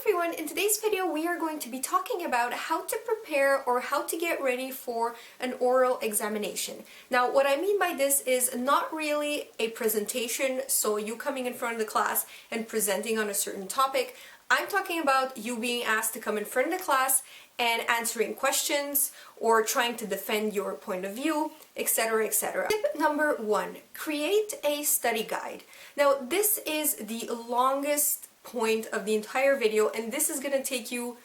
everyone, in today's video we are going to be talking about how to prepare or how to get ready for an oral examination. Now what I mean by this is not really a presentation, so you coming in front of the class and presenting on a certain topic. I'm talking about you being asked to come in front of the class and answering questions or trying to defend your point of view, etc., etc. Tip number 1, create a study guide. Now this is the longest point of the entire video, and this is going to take you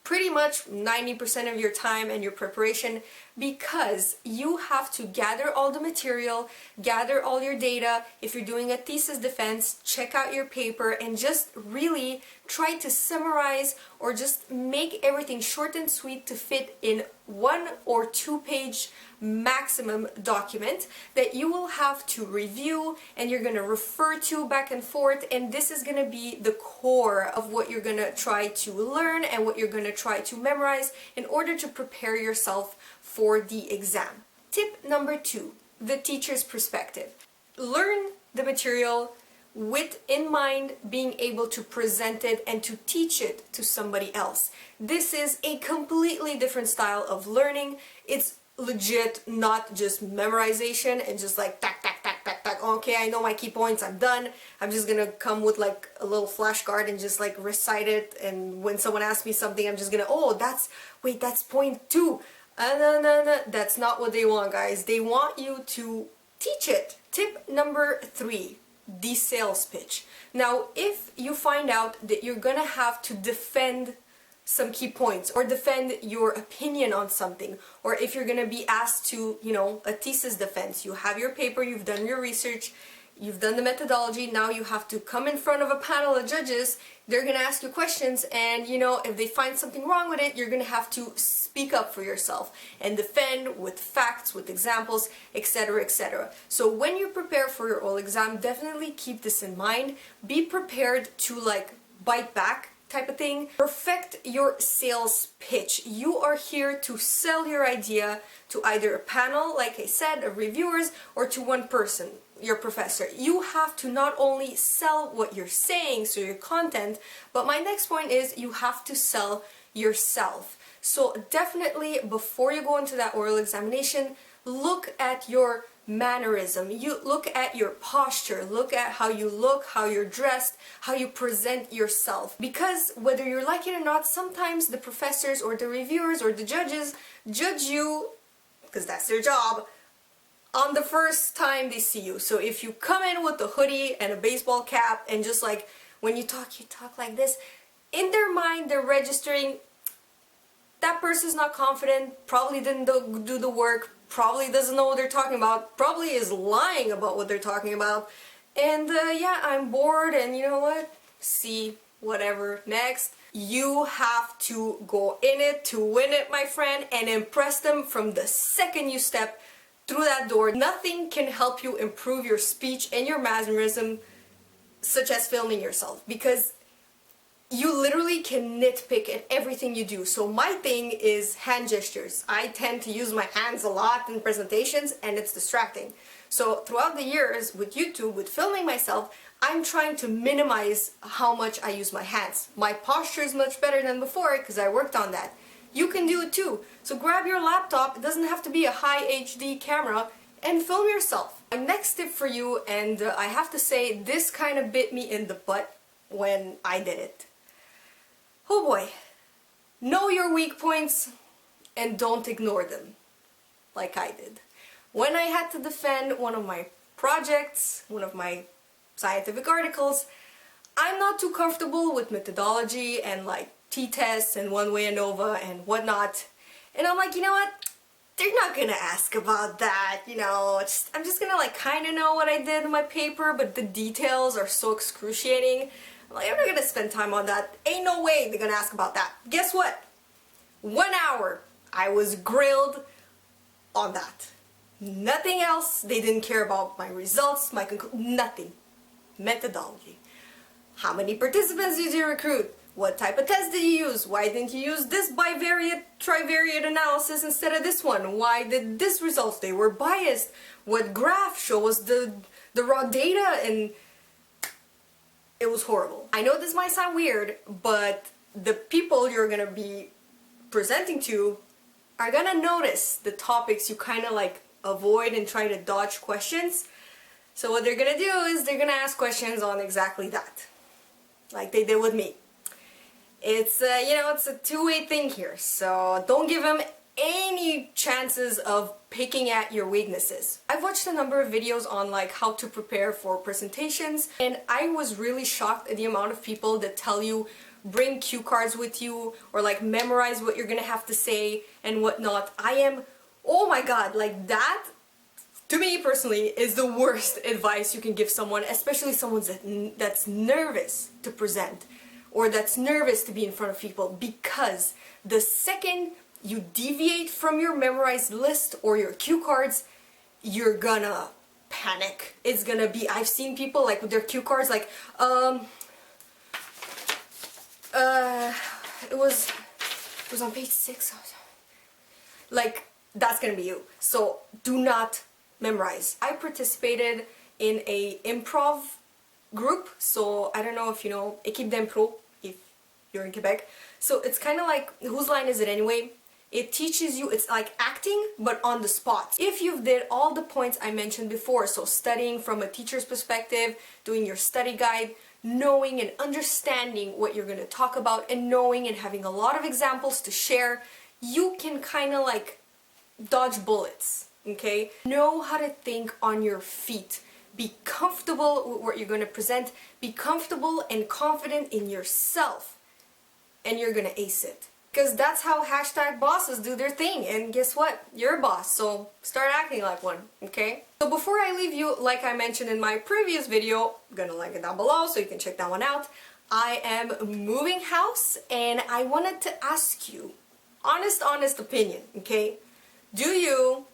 pretty much 90% of your time and your preparation, because you have to gather all the material, gather all your data. If you're doing a thesis defense, check out your paper and just really try to summarize or just make everything short and sweet to fit in 1 or 2 page maximum document that you will have to review and you're going to refer to back and forth, and this is going to be the core of what you're going to try to learn and what you're going to try to memorize in order to prepare yourself for the exam. Tip number 2, the teacher's perspective. Learn the material with in mind being able to present it and to teach it to somebody else. This is a completely different style of learning. It's legit not just memorization and just like tack tack tack tack tack, okay, I know my key points, I'm done, I'm just gonna come with like a little flashcard and just like recite it, and when someone asks me something I'm just gonna, oh, that's point 2. No, that's not what they want, guys. They want you to teach it. Tip number 3, the sales pitch. Now if you find out that you're gonna have to defend some key points or defend your opinion on something, or if you're gonna be asked to, a thesis defense, you have your paper, you've done your research, you've done the methodology, now you have to come in front of a panel of judges, they're gonna ask you questions, and if they find something wrong with it, you're gonna have to speak up for yourself and defend with facts, with examples, etc., etc. So when you prepare for your oral exam, definitely keep this in mind. Be prepared to like bite back type of thing. Perfect your sales pitch. You are here to sell your idea to either a panel, like I said, of reviewers, or to one person, your professor. You have to not only sell what you're saying, so your content, but my next point is you have to sell yourself. So definitely before you go into that oral examination, look at your mannerism, you look at your posture, look at how you look, how you're dressed, how you present yourself, because whether you like it or not, sometimes the professors or the reviewers or the judges judge you, because that's their job, on the first time they see you. So if you come in with a hoodie and a baseball cap and just like when you talk like this, in their mind they're registering that person's not confident, probably didn't do the work, probably doesn't know what they're talking about, probably is lying about what they're talking about, and yeah, I'm bored, and you know what? See, whatever, next. You have to go in it to win it, my friend, and impress them from the second you step through that door. Nothing can help you improve your speech and your mannerism such as filming yourself, because you literally can nitpick at everything you do. So my thing is hand gestures. I tend to use my hands a lot in presentations and it's distracting. So throughout the years with YouTube, with filming myself, I'm trying to minimize how much I use my hands. My posture is much better than before because I worked on that. You can do it too. So grab your laptop, it doesn't have to be a high HD camera, and film yourself. My next tip for you, and I have to say this kind of bit me in the butt when I did it. Oh boy, know your weak points and don't ignore them, like I did. When I had to defend one of my projects, one of my scientific articles, I'm not too comfortable with methodology and like t-tests and one-way ANOVA and whatnot. And I'm like, you know what? They're not gonna ask about that, I'm just gonna like kind of know what I did in my paper, but the details are so excruciating. Like, I'm not gonna spend time on that. Ain't no way they're gonna ask about that. Guess what? 1 hour I was grilled on that. Nothing else. They didn't care about my results, my nothing. Methodology. How many participants did you recruit? What type of test did you use? Why didn't you use this bivariate, trivariate analysis instead of this one? Why did this results? They were biased. What graph shows the raw data? And it was horrible. I know this might sound weird, but the people you're gonna be presenting to are gonna notice the topics you kind of like avoid and try to dodge questions. So what they're gonna do is they're gonna ask questions on exactly that, like they did with me. It's you know, it's a two-way thing here, so don't give them any chances of picking at your weaknesses. I've watched a number of videos on like how to prepare for presentations, and I was really shocked at the amount of people that tell you bring cue cards with you or like memorize what you're gonna have to say and whatnot. I am, oh my god, like that to me personally is the worst advice you can give someone, especially someone that's nervous to present or that's nervous to be in front of people, because the second you deviate from your memorized list or your cue cards, you're gonna panic. It's gonna be, I've seen people like with their cue cards like, it was on page 6. Like, that's gonna be you. So do not memorize. I participated in a improv group, so I don't know if you know Équipe d'impro if you're in Quebec. So it's kind of like, whose line is it anyway? It teaches you, it's like acting but on the spot. If you've did all the points I mentioned before, so studying from a teacher's perspective, doing your study guide, knowing and understanding what you're going to talk about, and knowing and having a lot of examples to share, you can kind of like dodge bullets, okay? Know how to think on your feet. Be comfortable with what you're going to present. Be comfortable and confident in yourself, and you're going to ace it. Because that's how hashtag bosses do their thing, and guess what? You're a boss, so start acting like one, okay? So before I leave you, like I mentioned in my previous video, I'm gonna link it down below so you can check that one out, I am moving house, and I wanted to ask you, honest opinion, okay? Do you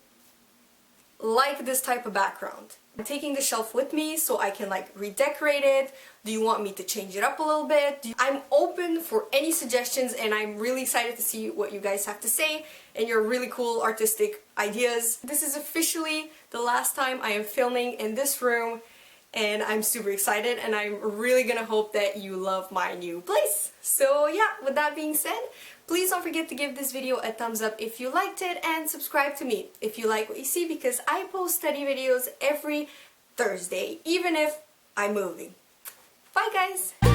like this type of background? I'm taking the shelf with me so I can like redecorate it. Do you want me to change it up a little bit? I'm open for any suggestions, and I'm really excited to see what you guys have to say and your really cool artistic ideas. This is officially the last time I am filming in this room, and I'm super excited, and I'm really gonna hope that you love my new place. So yeah, with that being said, please don't forget to give this video a thumbs up if you liked it, and subscribe to me if you like what you see, because I post study videos every Thursday, even if I'm moving. Bye guys!